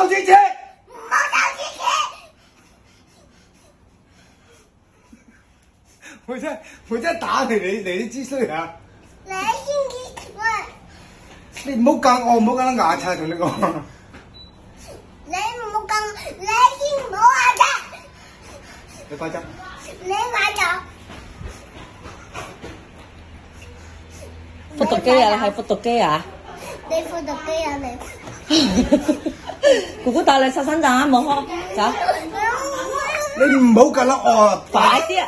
手指指。唔好手指指。我真係打你都知衰啊！你先知喂。你唔好夾我，唔好夾得牙擦同你講。你唔好咁，你先唔好牙擦。你快啲。你買咗。復讀機啊！你係復讀機啊？你復讀機啊你？姑姑帶你上山站，冇開，走。你唔好夾得我啊！快啲啊！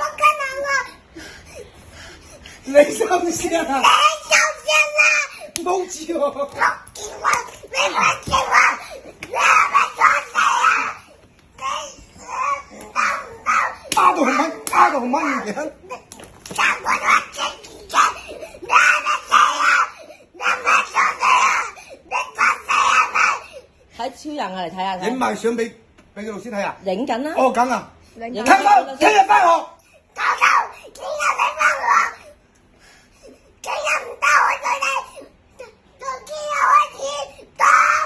你收聲啊！你收聲啦！唔好知我。六件運，你乜件運？你係咪作死啊？你唔得唔得！打到紅蚊而家。打過我隻耳仔，你係咪死啊？你係咪作死啊？你作死係咪？睇超人啊！嚟睇下睇。影埋相俾個老師睇啊！影緊啦。哦，梗啊！影聽講聽日翻學。舅舅，聽日你翻學，聽日唔得我對你，到聽日開始都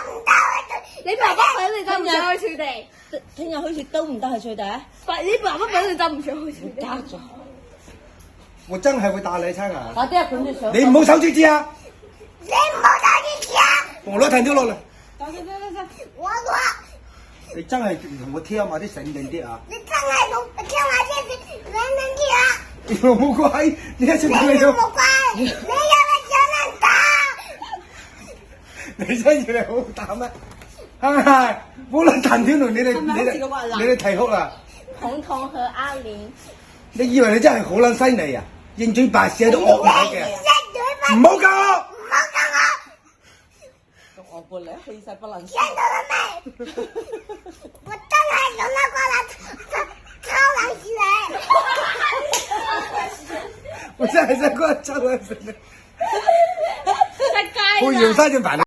唔得我對。你爸爸俾你就唔想去佢哋，聽日好似都唔得去翠地啊！你爸爸俾你就唔想去佢哋。加咗。我真係會打你親啊！快啲啊！管住上。你唔好手指指啊！你唔好手指指啊！我攞藤條落嚟。走，我你真係同我挑埋啲醒定啲啊！你真係同我挑埋啲冷冷啲啊！你老母乖，你一直打你你都，冇乖，你有乜想人打？你真係好打咩？係，冇論藤條同你哋提哭啦！彤彤和阿玲，你以為你真係好撚犀利啊？認嘴白舌喺度惡咬嘅，唔好教我！唔好教我！我過嚟氣勢不能輸。聽到了未？我真係用那個來抄冷水。我真係想講抽兩成，在街我搖晒隻牌。